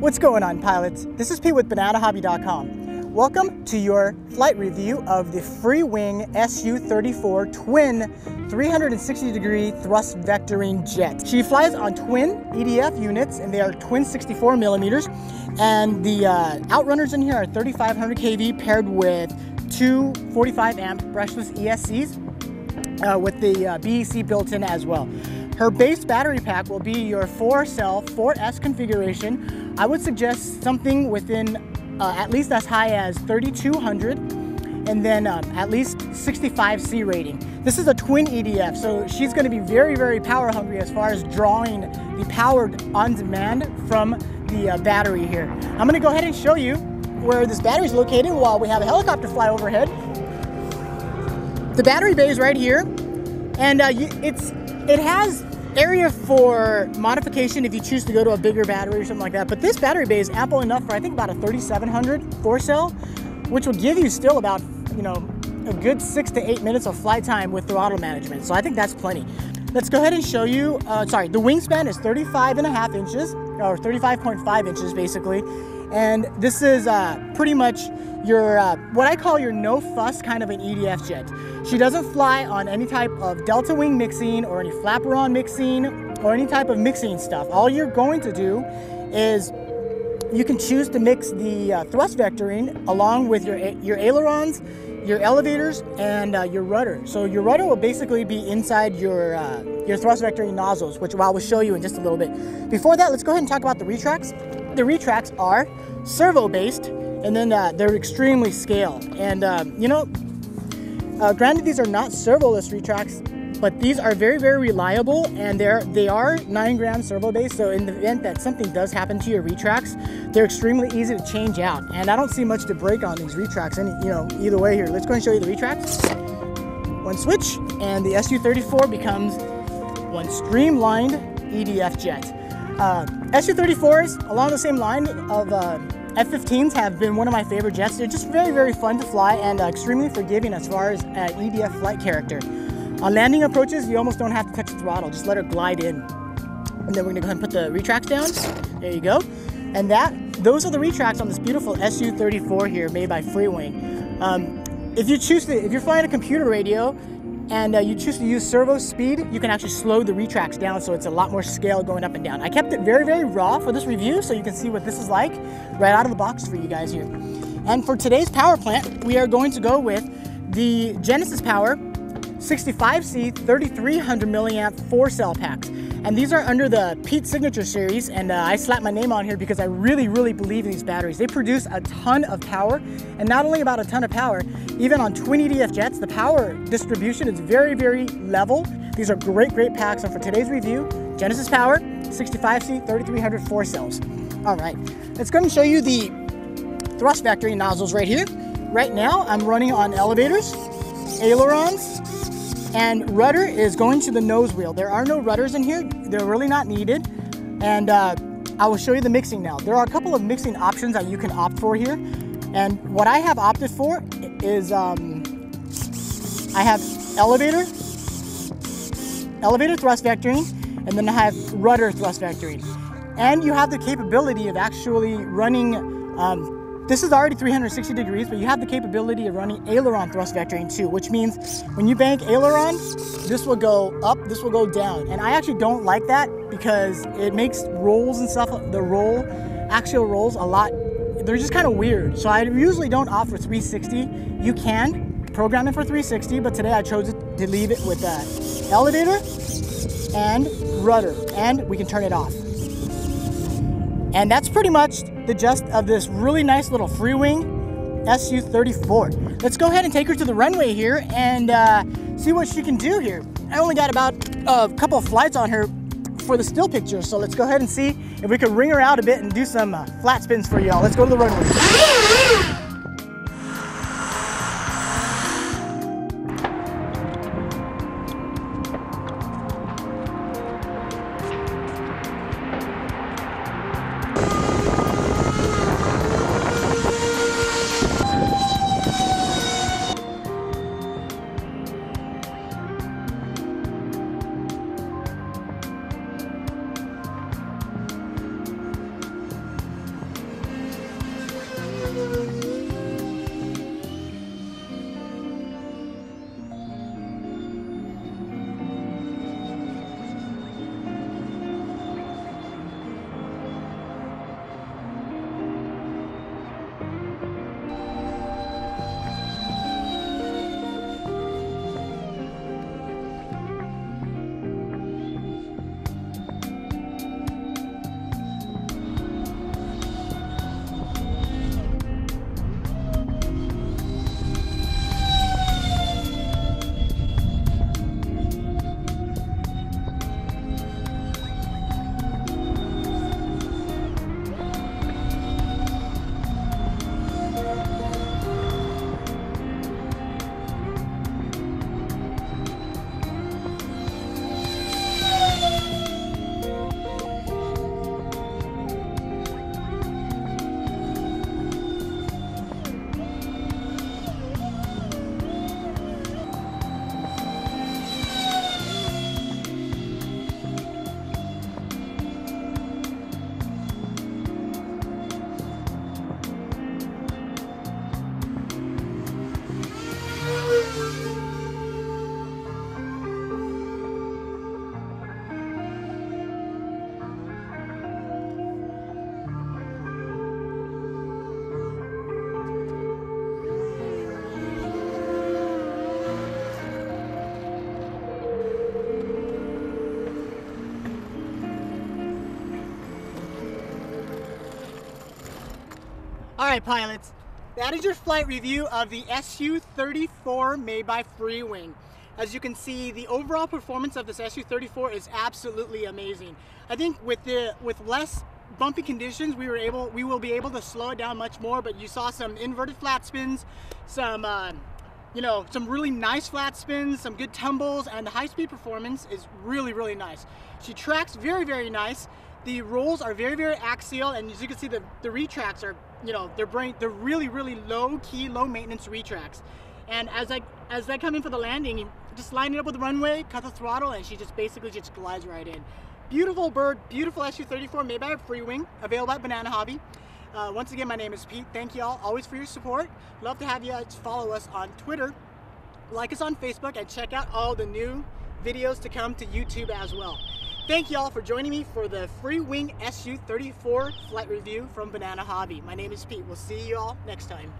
What's going on, pilots? This is Pete with BananaHobby.com. Welcome to your flight review of the FreeWing SU-34 twin 360-degree thrust vectoring jet. She flies on twin EDF units, and they are twin 64 millimeters. And the outrunners in here are 3500 kV paired with two 45 amp brushless ESCs with the BEC built in as well. Her base battery pack will be your 4-cell 4S configuration. I would suggest something within at least as high as 3200 and then at least 65C rating. This is a twin EDF, so she's going to be very, very power hungry as far as drawing the power on demand from the battery here. I'm going to go ahead and show you where this battery is located while we have a helicopter fly overhead. The battery bay is right here, and it has area for modification if you choose to go to a bigger battery or something like that. But this battery bay is ample enough for I think about a 3700 4-cell, which will give you still about, you know, a good 6 to 8 minutes of flight time with throttle management. So I think that's plenty. Let's go ahead and show you, the wingspan is 35.5 inches, or 35.5 inches basically. And this is pretty much your, what I call your no fuss kind of an EDF jet. She doesn't fly on any type of delta wing mixing or any flaperon mixing or any type of mixing stuff. All you're going to do is you can choose to mix the thrust vectoring along with your ailerons, your elevators, and your rudder. So your rudder will basically be inside your thrust vectoring nozzles, which I will show you in just a little bit. Before that, let's go ahead and talk about the retracts. The retracts are servo-based, and then they're extremely scaled. And granted, these are not servoless retracts, but these are very, very reliable, and they are 9-gram servo-based. So in the event that something does happen to your retracts, they're extremely easy to change out. And I don't see much to break on these retracts. Either way here. Let's go ahead and show you the retracts. One switch, and the SU-34 becomes one streamlined EDF jet. SU-34s, along the same line of F-15s, have been one of my favorite jets. They're just very, very fun to fly and extremely forgiving as far as EDF flight character. On landing approaches, you almost don't have to touch the throttle. Just let her glide in. And then we're gonna go ahead and put the retracts down. There you go. And those are the retracts on this beautiful SU-34 here, made by FreeWing. If you're flying a computer radio and you choose to use servo speed, you can actually slow the retracts down, so it's a lot more scale going up and down. I kept it very, very raw for this review, so you can see what this is like right out of the box for you guys here. And for today's power plant, we are going to go with the Genesis Power 65C 3300 milliamp 4-cell packs. And these are under the Pete Signature series, and I slapped my name on here because I really, really believe in these batteries. They produce a ton of power, and not only about a ton of power, even on twin EDF jets, the power distribution is very, very level. These are great, great packs, and for today's review, Genesis Power 65C 3300 4-cells. All right, let's go ahead and show you the thrust vectoring nozzles right here. Right now, I'm running on elevators, ailerons, and rudder is going to the nose wheel. There are no rudders in here. They're really not needed. And I will show you the mixing now. There are a couple of mixing options that you can opt for here. And what I have opted for is I have elevator thrust vectoring, and then I have rudder thrust vectoring. And you have the capability of actually running, this is already 360 degrees, but you have the capability of running aileron thrust vectoring too, which means when you bank aileron, this will go up, this will go down. And I actually don't like that because it makes rolls and stuff, actual rolls, a lot, they're just kind of weird. So I usually don't opt for 360. You can program it for 360, but today I chose to leave it with elevator and rudder, and we can turn it off. And that's pretty much the gist of this really nice little FreeWing SU-34. Let's go ahead and take her to the runway here and see what she can do here. I only got about a couple of flights on her for the still picture, so let's go ahead and see if we can ring her out a bit and do some flat spins for y'all. Let's go to the runway. right, pilots, that is your flight review of the SU-34 made by FreeWing. As you can see, the overall performance of this SU-34 is absolutely amazing. I think with less bumpy conditions, we will be able to slow it down much more. But you saw some inverted flat spins, some some really nice flat spins, some good tumbles, and the high-speed performance is really nice. She tracks very nice. The rolls are very axial, and as you can see, the retracts are, they're really low key, low maintenance retracts. And as I come in for the landing, you just line it up with the runway, cut the throttle, and she just basically just glides right in. Beautiful bird, beautiful SU-34 made by FreeWing, available at Banana Hobby. Once again, my name is Pete. Thank you all always for your support. Love to have you follow us on Twitter, like us on Facebook, and check out all the new videos to come to YouTube as well. Thank you all for joining me for the FreeWing SU-34 flight review from Banana Hobby. My name is Pete. We'll see you all next time.